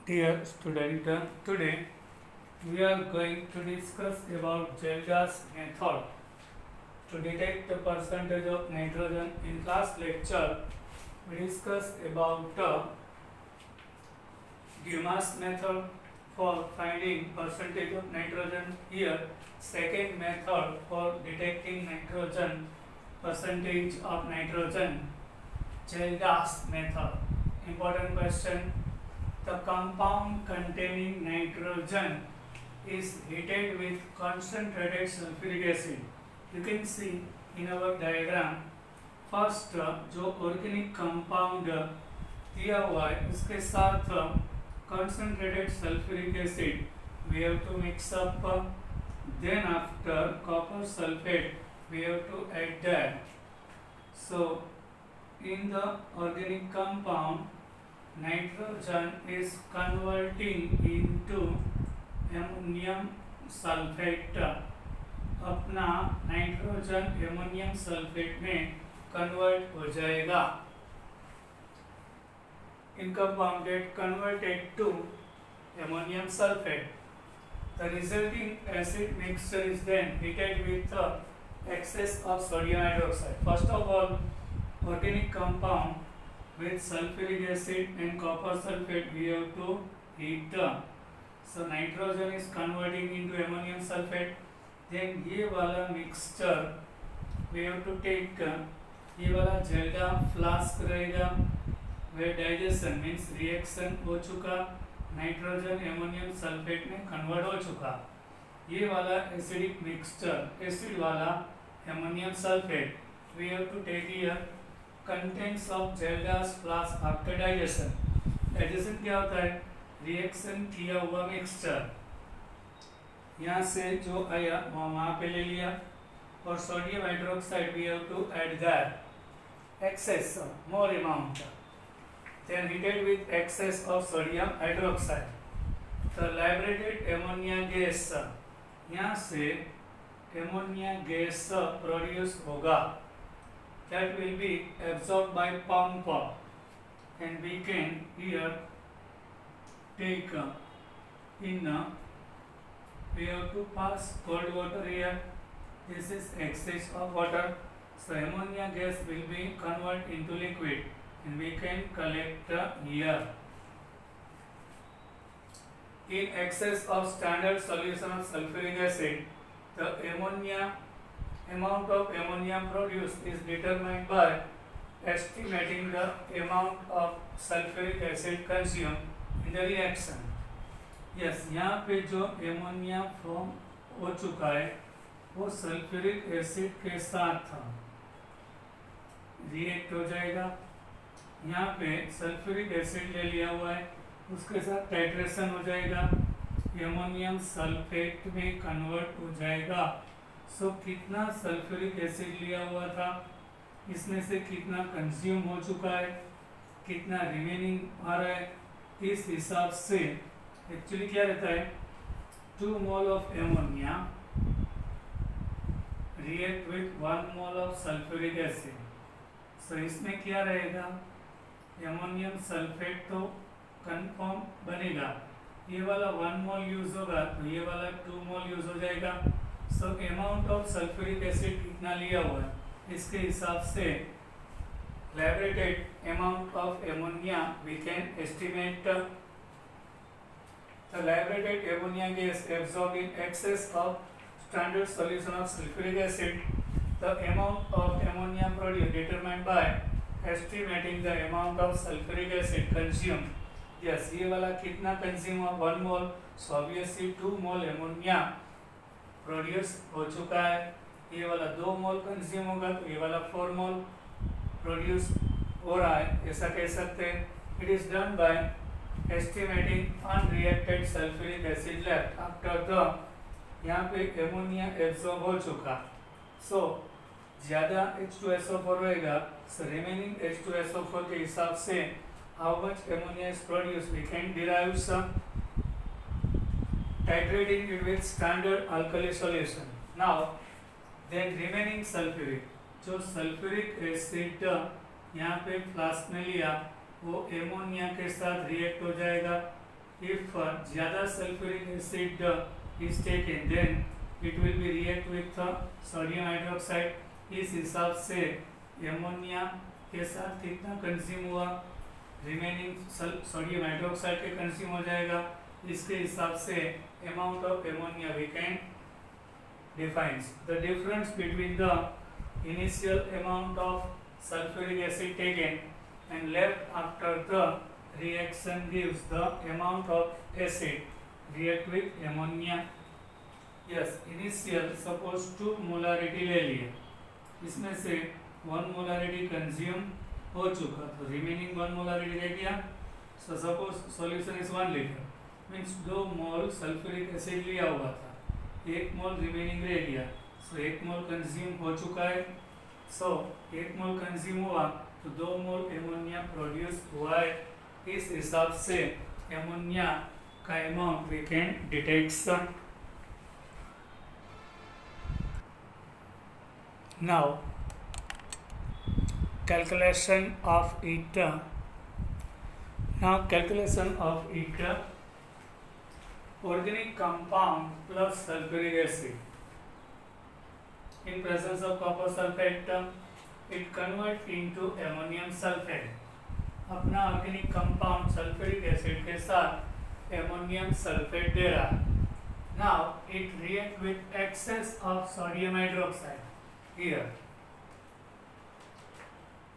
Dear student, today we are going to discuss about Zelda's method to detect the percentage of nitrogen. In class lecture, we discussed about Dumas method for finding percentage of nitrogen. Here, second method for detecting nitrogen, percentage of nitrogen, Zelda's method. Important question. The compound containing nitrogen is heated with concentrated sulfuric acid. You can see in our diagram, first जो organic compound दिया हुआ है उसके साथ concentrated sulfuric acid we have to mix up, then after copper sulfate we have to add that. So in the organic compound, nitrogen is converting into ammonium sulfate. अपना nitrogen ammonium sulphate में convert हो जाएगा. In compound get converted to ammonium sulfate. The resulting acid mixture is then heated with the excess of sodium hydroxide. First of all, organic compound with sulfuric acid and copper sulfate we have to heat. So nitrogen is converting into ammonium sulfate. Then ये वाला mixture we have to take, ये वाला Zelda flask रहेगा where digestion means reaction हो चुका, nitrogen ammonium sulphate में convert हो चुका. ये वाला एसिडिक मिक्सचर एसिड वाला ammonium sulphate we have to take here contents of Zelda's flask after digestion. Digestion क्या होता है? रिएक्शन किया हुआ मिक्सचर. यहाँ से जो आया वहाँ पे ले लिया और sodium hydroxide we have to add that excess more amount, then heated with excess of sodium hydroxide. The liberated ammonia gas, यहाँ से ammonia gas प्रोड्यूस होगा, that will be absorbed by pump and we can here take in we have to pass cold water here. This is excess of water, so ammonia gas will be converted into liquid and we can collect here. In excess of standard solution of sulfuric acid, the amount of ammonium produced is determined by estimating the amount of sulfuric acid consumed in the reaction. Yes, यहाँ पे जो ammonia form हो चुका है वो sulphuric acid के साथ react हो जाएगा. यहाँ पे सल्फ्यूरिक एसिड ले लिया हुआ है, उसके साथ टाइट्रेशन हो जाएगा, एमोनियम सल्फेट में कन्वर्ट हो जाएगा. सो कितना सल्फ्यूरिक एसिड लिया हुआ था, इसमें से कितना कंज्यूम हो चुका है, कितना रिमेनिंग आ रहा है, इस हिसाब से एक्चुअली क्या रहता है 2 mole of ammonia react with 1 mole of sulphuric acid. So इसमें क्या रहेगा, एमोनियम सल्फेट तो कंफर्म बनेगा, ये वाला 1 मोल यूज होगा तो ये वाला 2 मोल यूज हो जाएगा. So amount of sulphuric acid कितना लिया हुआ है इसके हिसाब से liberated amount of ammonia we can estimate. The liberated ammonia gas absorbed in excess of standard solution of sulfuric acid. The amount of ammonia produced determined by estimating the amount of sulfuric acid consumed. Yes, ये वाला कितना consume हुआ 1 मोल, so obviously 2 मोल ammonia produce हो चुका है. ये वाला 2 मोल consume होगा तो ये वाला 4 मोल प्रोड्यूस हो रहा है, ऐसा कह सकते हैं. It is done by estimating unreacted sulphuric acid left after the, यहाँ पे एमोनिया एब्सॉर्ब हो चुका. सो ज़्यादा H2SO4 रहेगा, सो रिमेनिंग H2SO4 के हिसाब से how much ammonia is produce we can derive some titrating it with standard alkali solution. Now then remaining sulfuric, जो सल्फ्यूरिक एसिड यहाँ पे फ्लास्क में लिया वो एमोनिया के साथ रिएक्ट हो जाएगा if ज़्यादा sulphuric acid is taken then it will be react with sodium hydroxide. इस हिसाब से एमोनिया के साथ कितना कंज्यूम हुआ, रिमेनिंग सोडियम हाइड्रोक्साइड के कंज्यूम हो जाएगा। इसके हिसाब से amount of ammonia we can defines the difference between the initial amount of sulfuric acid taken and left after the reaction gives the amount of acid react with ammonia। yes, initial suppose 2 molarity ले लिए, इसमें से 1 molarity consume हो चुका तो remaining 1 molarity रह गया। so suppose solution is 1 litre means 2 mole sulphuric acid लिया हुआ था, 1 मोल रिमेनिंग रह गया। सो 1 मोल कंज्यूम हो चुका है। सो 1 मोल कंज्यूम हुआ तो 2 मोल एमोनिया प्रोड्यूस हुआ है। इस हिसाब से एमोनिया का amount we can detect. Now calculation of it. Organic compound plus sulfuric acid in presence of copper sulfate it convert into ammonium sulfate। अपना ऑर्गेनिक कंपाउंड सल्फ्यूरिक एसिड के साथ एमोनियम सल्फेट दे रहा है। Now it react with access of sodium hydroxide here,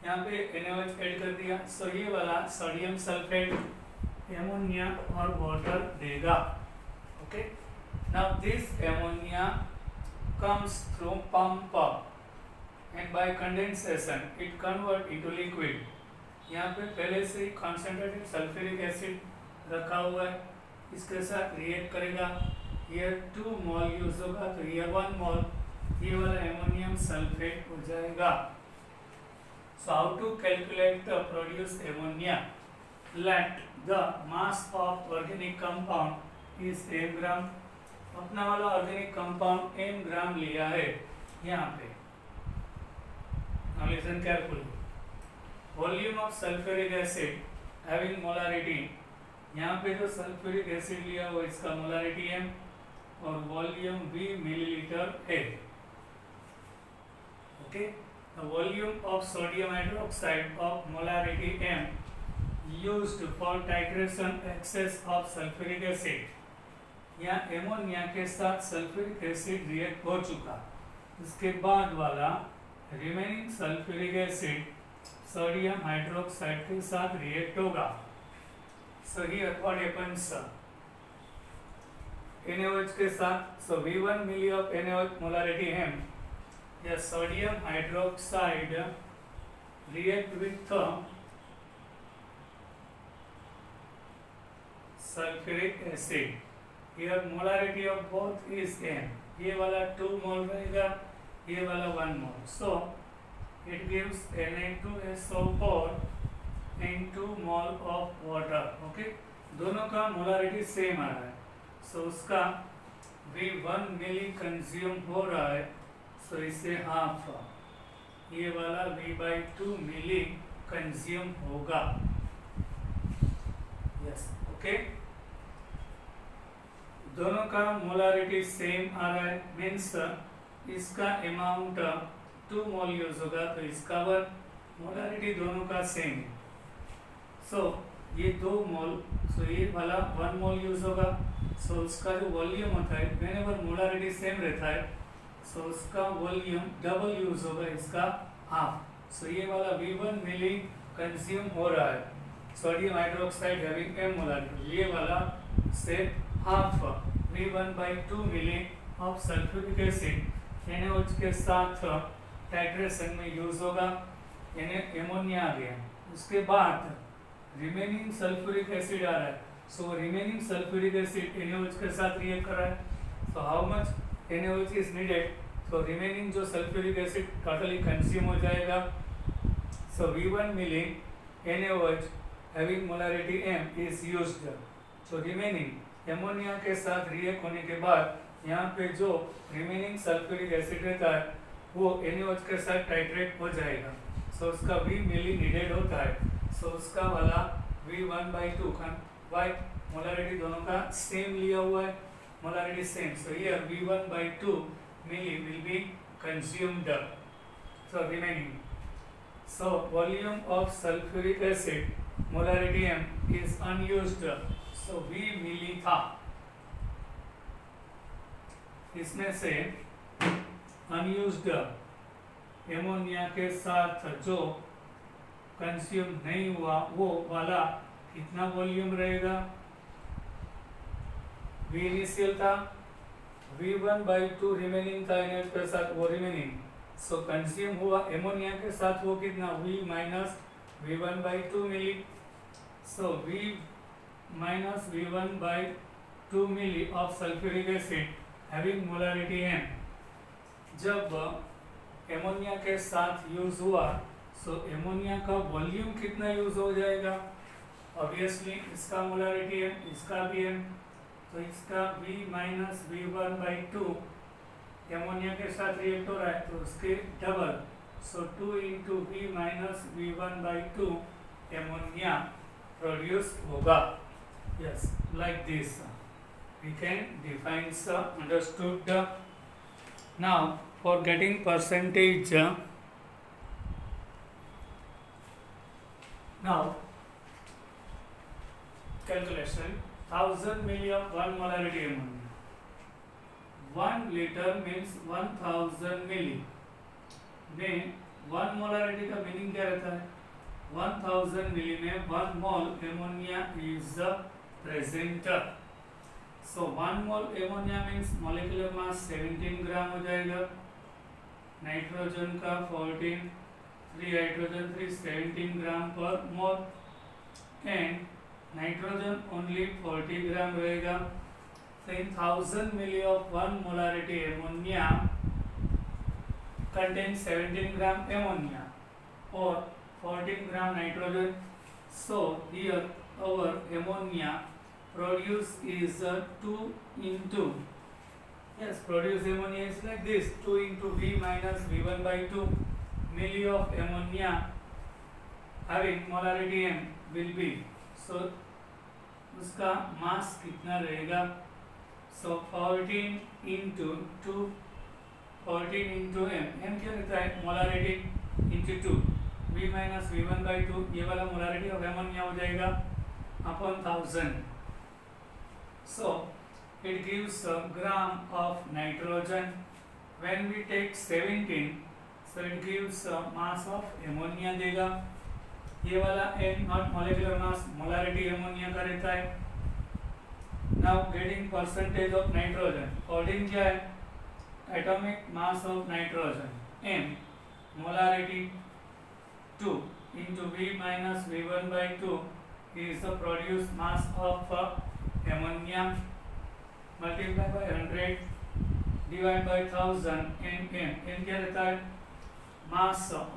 यहाँ पे NaOH add कर दिया। सो ये वाला सोडियम सल्फेट एमोनिया और वाटर देगा। Okay, now this ammonia comes through pump and by condensation it convert into liquid। यहाँ पे पहले से concentrated sulfuric acid रखा हुआ है, इसके साथ रिएक्ट करेगा। ये 2 मोल यूज होगा तो ये 1 मोल ये वाला एमोनियम सल्फेट हो जाएगा। So how to calculate the produced ammonia? Let the mass of organic compound इस m ग्राम, अपना वाला ऑर्गेनिक कंपाउंड m ग्राम लिया है यहाँ पे। Now listen carefully। Volume of sulphuric acid having molarity, यहाँ पे जो सल्फ्यूरिक एसिड लिया वो इसका मोलारिटी m और वॉल्यूम v मिलीलीटर है। Okay, the volume of sodium hydroxide of molarity m used for titration excess of sulfuric acid। यहाँ ammonia के साथ सल्फ्यूरिक एसिड रिएक्ट हो चुका, इसके बाद वाला remaining sulphuric acid sodium hydroxide के साथ रिएक्ट होगा। So here what happens, NaOH के साथ so V1 milli of NaOH molarity m, या sodium hydroxide react with sulphuric acid. Here molarity of both is m, ये वाला 2 मोल रहेगा, ये वाला 1 मोल। So it gives Na2SO4 and 2 mole of water। Okay, दोनों का मोलारिटी सेम आ रहा है। सो उसका V1 मिली कंज्यूम हो रहा है, सो इससे हाफ ये वाला V/2 मिली कंज्यूम होगा। यस, ओके, दोनों का मोलारिटी सेम आ रहा है मीन्स इसका अमाउंट 2 मोल यूज होगा तो इसका 1 मोलारिटी दोनों का सेम है। सो ये 2 मोल, सो ये वाला 1 मोल यूज होगा। सो उसका जो वॉल्यूम होता है व्हेनेवर मोलारिटी सेम रहता है सो उसका वॉल्यूम डबल यूज होगा, इसका हाफ। सो ये वाला V1 मिली कंज्यूम हो रहा है sodium hydroxide having m molarity, ये वाला से half V1/2 milli of sulphuric acid NaOH के साथ टाइट्रेशन में यूज होगा। एमोनिया आ गया, उसके बाद रिमेनिंग सल्फ्यूरिक एसिड आ रहा है। So remaining sulphuric acid NaOH के साथ रिएक्ट कर रहा है। So how much NaOH is needed, तो रिमेनिंग जो सल्फ्यूरिक एसिड टोटली कंज्यूम हो जाएगा। So V1 milli NaOH having molarity m is used. So remaining ammonia के साथ रिएक्ट होने के बाद यहाँ पे जो रिमेनिंग सल्फ्यूरिक एसिड रहता है वो NaOH के साथ टाइट्रेट हो जाएगा। सो उसका V मिली नीडेड होता है। सो उसका वाला V1/2 वाई मोलारिटी दोनों का सेम लिया हुआ है, molarity same, so here V1/2 milli will be consumed, so remaining. So volume of sulfuric acid molarity M is unused, so V मिली था, इसमें से अनयूज्ड एमोनिया के साथ जो कंज्यूम नहीं हुआ वो वाला कितना वॉल्यूम रहेगा, V इनिशियल था, V1/2 रिमेनिंग था इनर्ट के साथ, वो रिमेनिंग, सो कंज्यूम हुआ एमोनिया के साथ वो कितना, V minus V1/2 milli, so V minus V1/2 milli of sulphuric acid having molarity M, जब एमोनिया के साथ यूज हुआ सो एमोनिया का वॉल्यूम कितना यूज हो जाएगा, ऑब्वियसली इसका मोलारिटी M, इसका भी M, तो इसका V माइनस V1/2 एमोनिया के साथ रिएक्ट हो रहा है तो उसके डबल, so 2 into V minus V1/2 ammonia produce होगा. Yes, like this we can define the understood. Now for getting percentage, now calculation 1000 milli of 1 molarity ammonia, 1 liter means 1000 milli में 1 molarity का मीनिंग क्या रहता है, 1000 मिली में 1 mole ammonia is present, so 1 mole ammonia means molecular mass 17 gram हो जाएगा, nitrogen का 14, 3 hydrogen 3 17 ग्राम पर मोल, एंड नाइट्रोजन ओनली 40 ग्राम रहेगा, so in 1000 milli of 1 molarity ammonia contains 17 gram ammonia or 14 gram nitrogen, so here our ammonia produce is 2 into, yes, produce ammonia is like this, 2 into V minus V1/2 milli of ammonia having molarity M will be, so उसका मास कितना रहेगा, so 14 into 2, 14 into M, M क्या रहता है, molarity into 2, V minus V1/2, ये वाला molarity of ammonia हो जाएगा upon 1000, so it gives a gram of nitrogen, when we take 17, so it gives a mass of ammonia देगा, ये वाला M not molecular mass, molarity ammonia का रहता है. Now getting percentage of nitrogen, 14 क्या है, atomic mass of nitrogen, M molarity 2 into V minus V1/2 is the produced mass of ammonia, multiply by 100 divide by 1000 and M क्या रहता है, mass of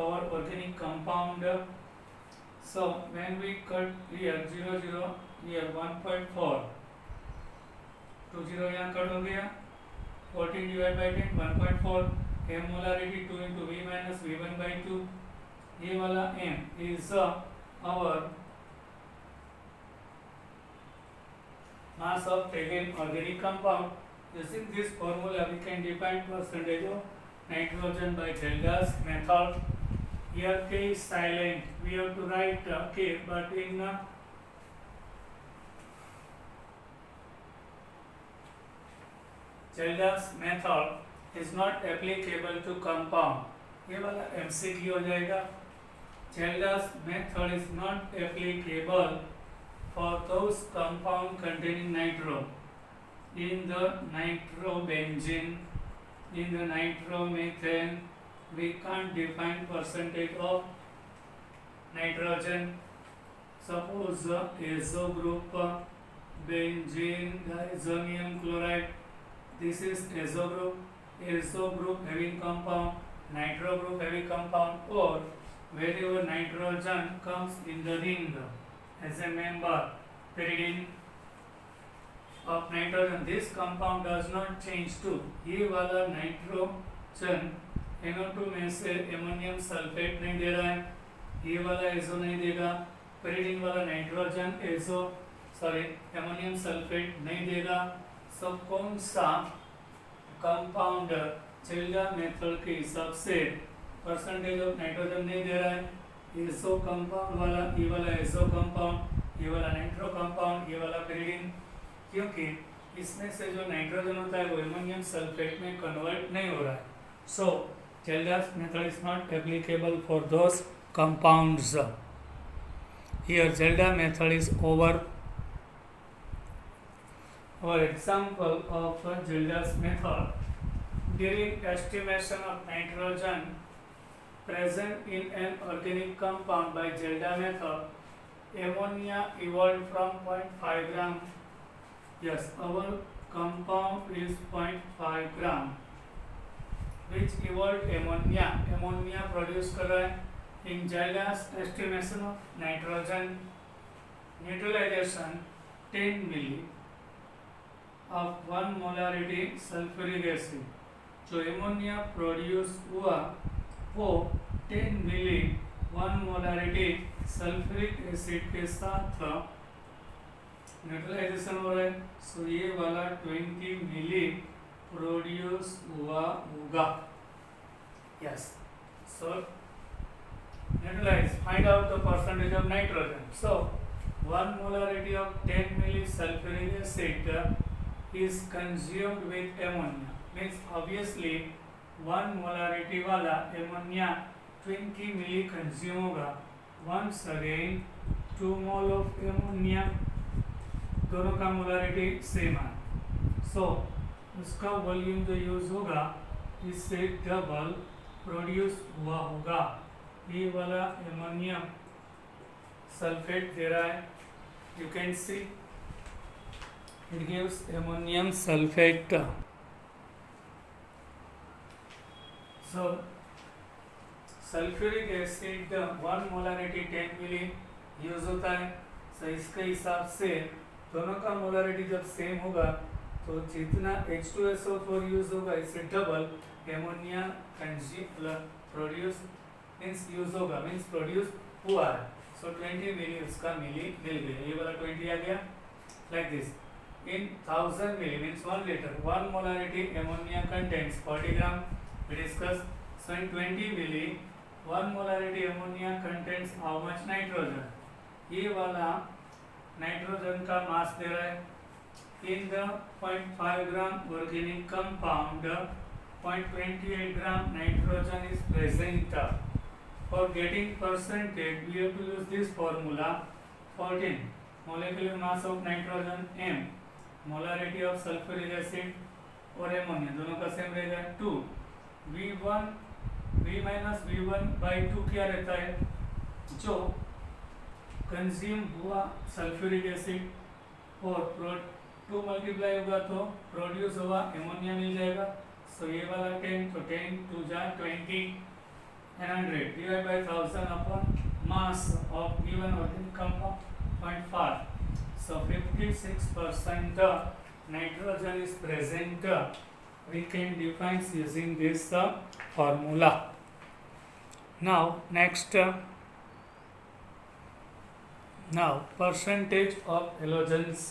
our organic compound, so when we cut here 0 0 here 1.4, 2 0 यहाँ cut हो गया, 14 divided by 10 1.4, M molarity 2 into V minus V1/2, ये वाला M is our mass of taken organic compound. Using this formula we can define percentage of nitrogen by Geldas method. Here K is silent, we have to write K, but in Geldas method is not applicable to compound. ये वाला MCQ हो जाएगा. Geldas method is not applicable for those compound containing nitro. In the nitrobenzene, in the nitromethane, we can't define percentage of nitrogen. Suppose azo group, benzene, diazonium chloride. This is azo group having compound, nitro group having compound, or wherever nitrogen comes in the ring as a member, pyridine of nitrogen, this compound does not change to, ये वाला nitrogen NO2 में से ammonium sulphate नहीं दे रहा है, ये वाला एसो नहीं देगा, pyridine वाला नाइट्रोजन एसो, सॉरी एमोनियम सल्फेट नहीं देगा। सो कौन सा कंपाउंड जेल्डा मेथड के हिसाब से परसेंटेज ऑफ नाइट्रोजन नहीं दे रहा है? एसो कंपाउंड वाला, ये वाला एसो कंपाउंड, ये वाला नाइट्रो कंपाउंड, ये वाला pyridine, क्योंकि इसमें से जो नाइट्रोजन होता है वो एमोनियम सल्फेट में कन्वर्ट नहीं हो रहा है। So Kjeldahl's method is not applicable for those compounds. Here Zelda method is over. Our example of Zelda's method: during estimation of nitrogen present in an organic compound by Zelda method, ammonia evolved from 0.5 gram. Yes, our compound is 0.5 gram, which evolved ammonia. Ammonia produced कर रहा है. In Zelda's estimation of nitrogen neutralization 10 milli of 1 molarity sulfuric acid, जो ammonia produce हुआ वो 10 मिली 1 molarity sulphuric acid के साथ neutralisation हो रहा है। सो ये वाला 20 मिली प्रोड्यूस हुआ होगा। Yes, so neutralize, find out the percentage of nitrogen. So 1 molarity of 10 milli sulfuric acid is consumed with ammonia. Means obviously 1 molarity वाला ammonia 20 milli consume होगा। Once again 2 mole of ammonia, दोनों का molarity same है। So उसका volume जो use होगा इससे double produce हुआ होगा। ये वाला एमोनियम सल्फेट दे रहा है, you can see it gives ammonium sulphate. So sulphuric acid 1 molarity 10 milli use होता है। सो इसके हिसाब से दोनों का मोलारिटी जब सेम होगा तो जितना H2SO4 यूज होगा इससे double ammonia produce means use होगा, मीन्स प्रोड्यूस हुआ है। सो 20 मिली उसका मिली मिल गया, ये वाला 20 आ गया। Like this, in 1000 milli means 1 litre 1 molarity ammonia contains 40 gram, we discuss. So in 20 milli 1 molarity ammonia contains how much nitrogen? ये वाला नाइट्रोजन का मास दे रहा है। In the 0.5 gram organic compound 0.28 gram nitrogen is present. For getting percentage, we have to use this formula. 14 molecular mass of nitrogen m, molarity of sulfuric acid और ammonia दोनों का same रहेगा 2। V1 V minus V1 by 2 क्या रहता है? जो consume हुआ sulphuric acid और 2 मल्टीप्लाई होगा तो प्रोड्यूस हुआ एमोनिया मिल जाएगा। सो ये वाला 10, तो 10 2 जा 20 and 100 divided by 1000 upon mass of given organic compound 0.5. So 56% nitrogen is present. We can define using this formula. Now next, now percentage of halogens.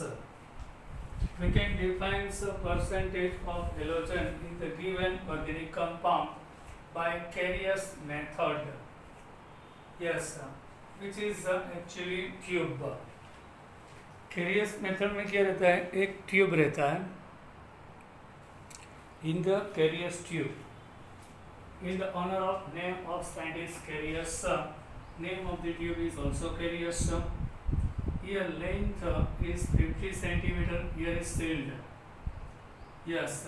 We can define the percentage of halogen in the given organic compound by Carrier's method. Yes, which is actually tube. Carrier's method में क्या रहता है? एक tube रहता है। In the Carrier's tube, in the honor of name of scientist Carrier's, name of the tube is also Carrier's. Here length is 50 centimeter. Here is sealed. Yes.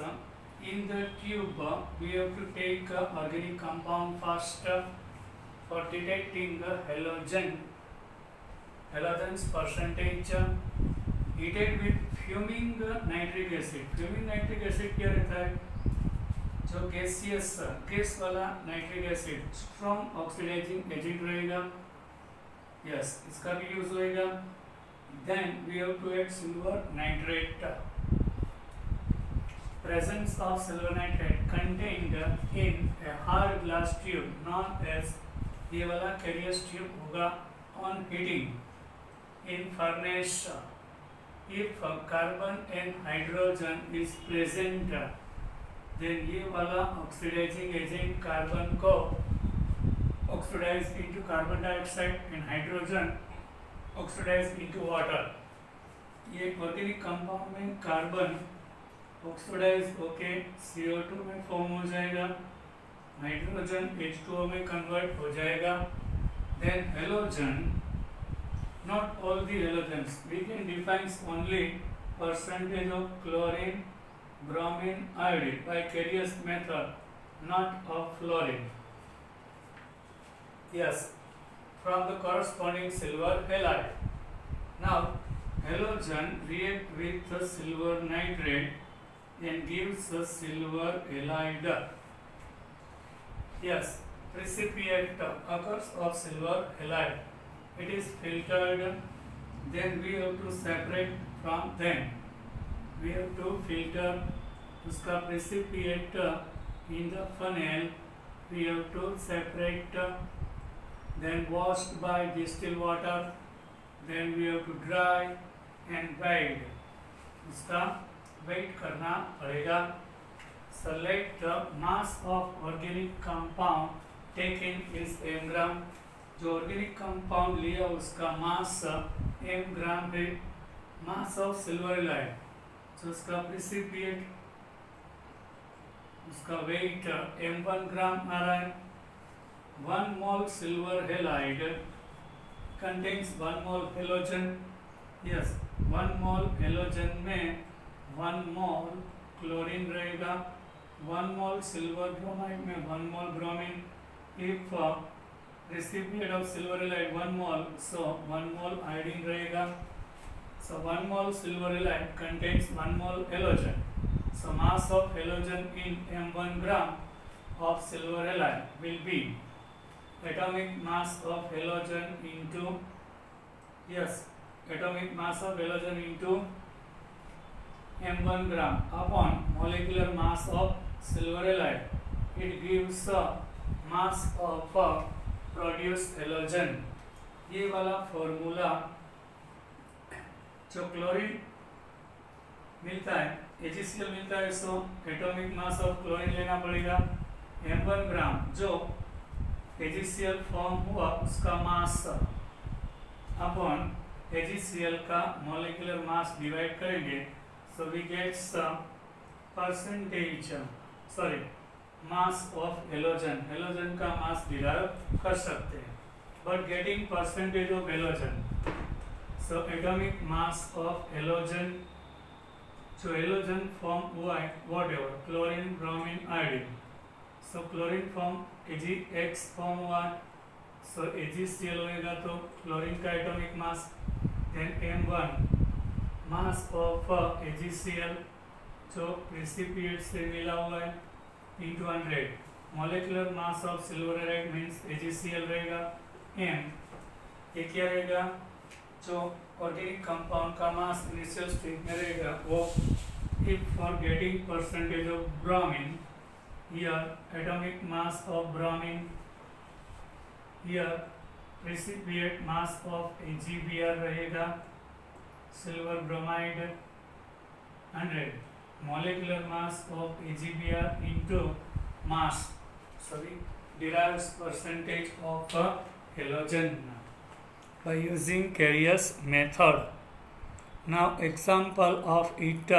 In the tube, we have to take organic compound first for detecting the halogens percentage. Heated with fuming nitric acid. Fuming nitric acid क्या रहता है? जो gas वाला nitric acid strong oxidising agent रहेगा। Yes, इसका भी use होएगा। Then we have to add silver nitrate. Presence of silver nitrate contained in a hard glass tube known as, ये वाला Carrier's tube होगा on heating in furnace if carbon and hydrogen is present, then ये वाला oxidising agent carbon को oxidise into carbon dioxide and hydrogen oxidise into water. ये organic compound में carbon oxidise होके CO2 में फॉर्म हो जाएगा, हाइड्रोजन H2O में कन्वर्ट हो जाएगा। Then halogen, not all the halogens, we can define only percentage of chlorine, bromine, iodine by Carrier method, not of fluorine. Yes, from the corresponding silver halide. Now halogen react with the silver nitrate and gives a silver halide. Yes, precipitate occurs of silver halide. It is filtered, then we have to separate from them. We have to filter उसका precipitate in the funnel. We have to separate, then washed by distilled water. Then we have to dry and weighed. उसका wait करना पड़ेगा। Select the mass of organic compound taken is mg. जो organic compound लिया उसका मास m ग्राम है। Mass of silver halide, तो उसका प्रेसिपिएट उसका वेट m1 ग्राम आ रहा है। 1 मोल सिल्वर हैलाइड कंटेन्स 1 मोल हेलोजन। यस, 1 मोल हेलोजन में 1 मोल क्लोरीन रहेगा, 1 मोल सिल्वर ब्रोमाइड में 1 mole bromine. If recipient of silver halide 1 mole, so 1 mole iodine रहेगा। So 1 mole silver halide contains 1 mole halogen. So mass of halogen in m1 gram of silver halide will be atomic mass of halogen into, yes, atomic mass of halogen into m1 gram upon molecular mass of silver halide. It gives a mass of produce halogen. ये वाला formula जो chlorine मिलता है, AgCl मिलता है, so atomic mass of chlorine लेना पड़ेगा m1 gram. जो AgCl फॉर्म हुआ उसका मास अपॉन AgCl का मॉलिक्यूलर मास डिवाइड करेंगे, so we gets percentage, sorry, mass of halogen. Halogen का मास डिराइव कर सकते हैं, but getting percentage of halogen. So atomic mass of halogen, जो हेलोजन फॉर्म हुआ है whatever, chlorine, bromine, iodine. So chlorine form Ag(X) form हुआ, so AgCl होएगा तो क्लोरीन का atomic mass, then m1 mass of AgCl जो प्रेसिपिएट से मिला हुआ है into 100। molecular mass of silver halide means AgCl रहेगा m। ये क्या रहेगा, जो ऑर्गेनिक कंपाउंड का मास इनिशियल स्टेज में रहेगा वो। if for getting percentage of bromine, here atomic mass of bromine, here precipitate mass of AgBr रहेगा, silver bromide 100, molecular mass of AgBr into mass, so we derives percentage of halogen by using Carrier's method. Now example of it.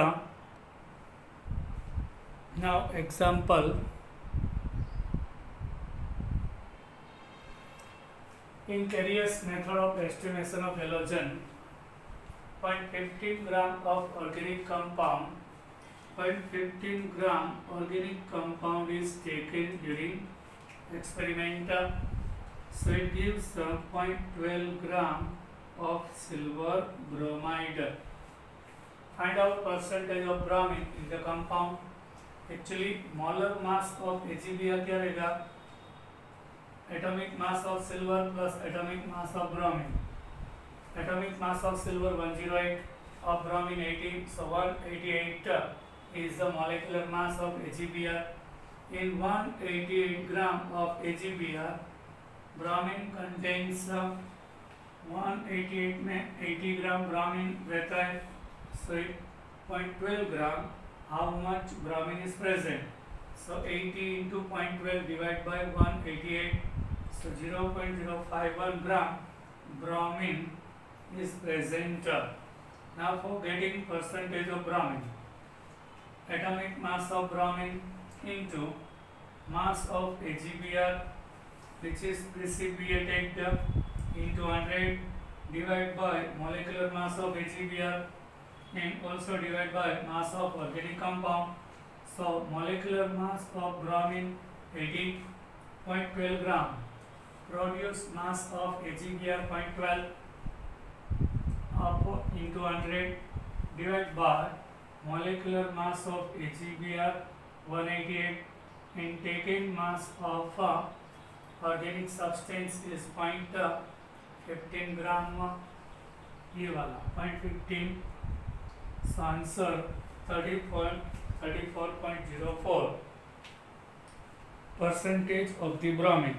Now example, in Carrier's method of estimation of halogen, 0.15 gram of organic compound, 0.15 gram organic compound is taken during experiment, so it gives 0.12 gram of silver bromide. Find out percentage of bromine in the compound. Actually molar mass of AgBr क्या रहेगा, atomic mass of silver plus atomic mass of bromine. Atomic mass of silver 108, of bromine 18, so 188 is the molecular mass of AgBr. In 188 gram of AgBr, bromine contains 188 में 80 ग्राम bromine रहता है, So 0.12 gram, how much bromine is present? So 80 into 0.12 divided by 188. So 0.051 gram bromine is present. Now for getting percentage of bromine, atomic mass of bromine into mass of AgBr, which is precipitated, into 100 divided by molecular mass of AgBr and also divided by mass of organic compound. So molecular mass of bromine 80.12 gram, produce mass of AgBr 0.12 up into 100 divided by molecular mass of AgBr 188 and taken mass of organic substance is 0.15 gram, ये वाला 0.15. So answer 34.04 percentage of the bromine.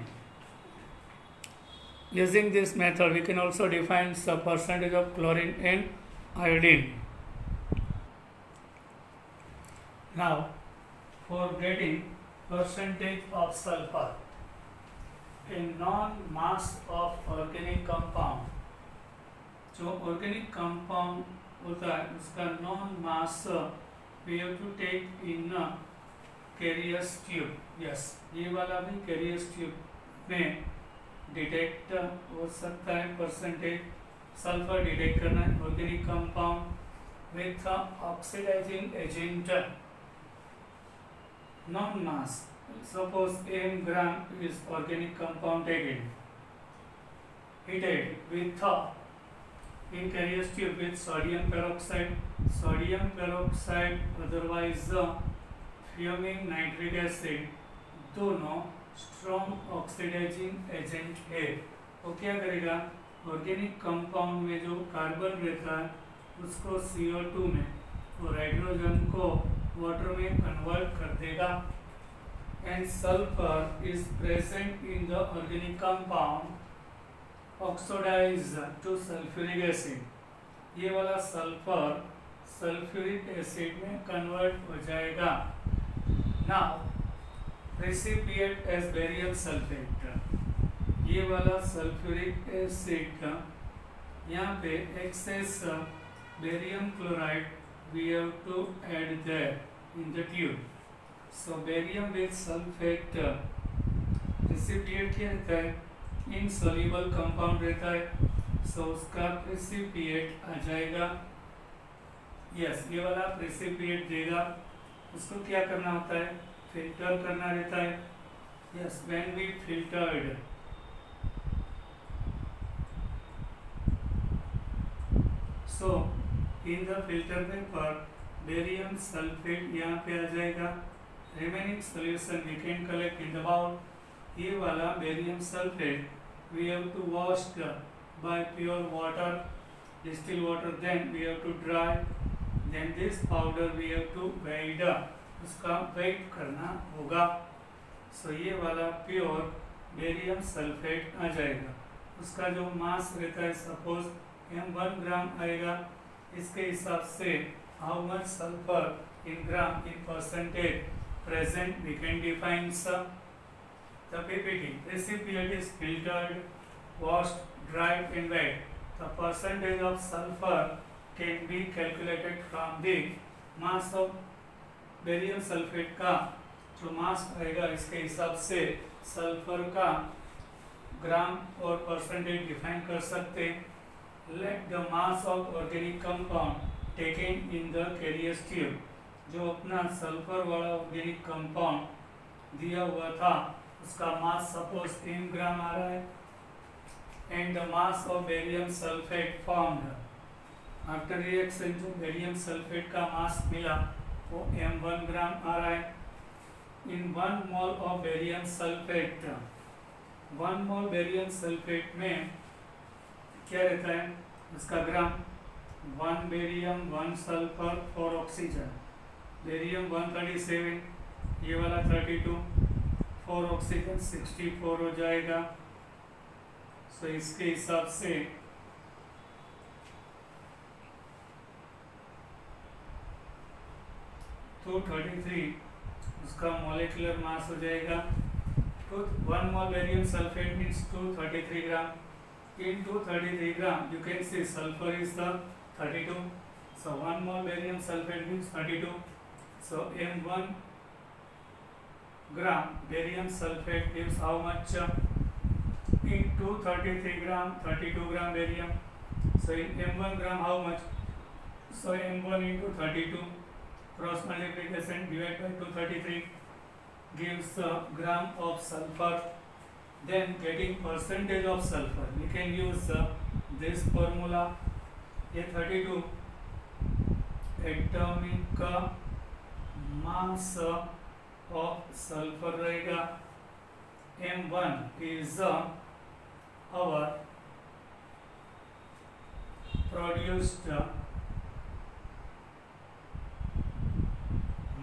Using this method, we can also define the percentage of chlorine and iodine. Now, for getting percentage of sulfur in non-mass of organic compound, जो organic compound होता है उसका non-mass we have to take in carriers tube. Yes, ये वाला भी carriers tube में detect हो सकता है परसेंटेज सल्फर डिटेक्ट करना है organic compound with oxidising agent non mass. Suppose m gram is organic compound taken heated with in carrier tube with sodium peroxide otherwise fuming nitric acid, दोनों strong oxidising agent है. वो क्या करेगा, organic compound में जो carbon रहता है उसको CO2 में और हाइड्रोजन को वाटर में कन्वर्ट कर देगा. And sulphur is present in the organic compound oxidise to sulphuric acid. ये वाला सल्फर सल्फ्यूरिक एसिड में कन्वर्ट हो जाएगा. Now precipitate as barium sulfate. ये वाला सल्फ्यूरिक एसिड यहाँ पे excess barium chloride we have to add there in the tube. So barium with sulfate precipitate क्या रहता है, insoluble compound रहता है. So उसका precipitate आ जाएगा. Yes, ये वाला precipitate देगा. उसको क्या करना होता है, फिल्टर करना रहता है. Yes, when we filtered so in the filter paper barium sulfate यहाँ पे आ जाएगा. remaining solution we can collect in the bowl. ये वाला barium sulfate we have to wash by pure water, distilled water, then we have to dry, then this powder we have to weigh, उसका wait करना होगा. सो ये वाला pure barium sulphate आ जाएगा. उसका जो मास रहता है सपोज m1 ग्राम आएगा. इसके हिसाब से how much sulphur in gram in percentage present we can define the PPT. Recipient is filtered, washed, dried and weighed. The percentage of sulfur can be calculated from the mass of barium sulphate का जो मास आएगा इसके हिसाब से sulphur का ग्राम और percentage define कर सकते. Let the mass of organic compound taken in the carrier tube. जो अपना सल्फर वाला ऑर्गेनिक कंपाउंड दिया हुआ था उसका मास सपोज m ग्राम आ रहा है and the mass of barium sulphate formed after reaction जो बेरियम सल्फेट का मास मिला वो m1 ग्राम आ रहा है. इन 1 mole of barium sulphate, 1 mole barium sulphate में क्या रहता है उसका ग्राम, 1 बेरियम 1 सल्फर 4 ऑक्सीजन. बेरियम 137, ये वाला 32, 4 ऑक्सीजन 64 हो जाएगा. सो इसके हिसाब से 233, उसका मोलिकुलर मास हो जाएगा 1 mole barium sulphate means 233 gram. In 233 gram, you can see sulfur is the 32. So 1 mole barium sulfate means 32. So M1 gram barium sulfate gives how much? In 233 gram, 32 gram barium. So in M1 gram how much? So M1 into 32 cross multiplication divided by 233 gives gram of sulfur. Then getting percentage of sulfur, we can use this formula. A32 atomic mass of sulfur रहेगा. M1 is our produced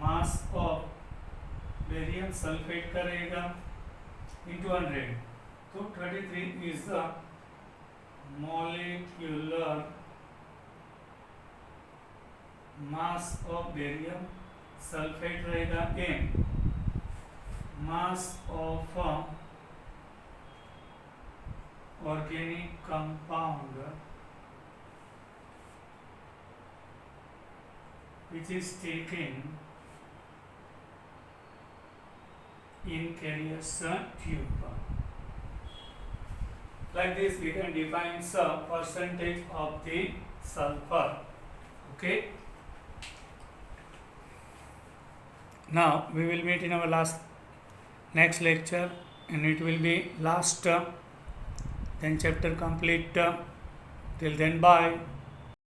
mass of barium sulfate का रहेगा into 100. So 33 is the molecular mass of barium sulfate रहेगा. M mass of organic compound which is taken in carrier's tube. Like this we can define some percentage of the sulfur. Okay. Now we will meet in our next lecture, and it will be last then chapter complete. Till then, bye.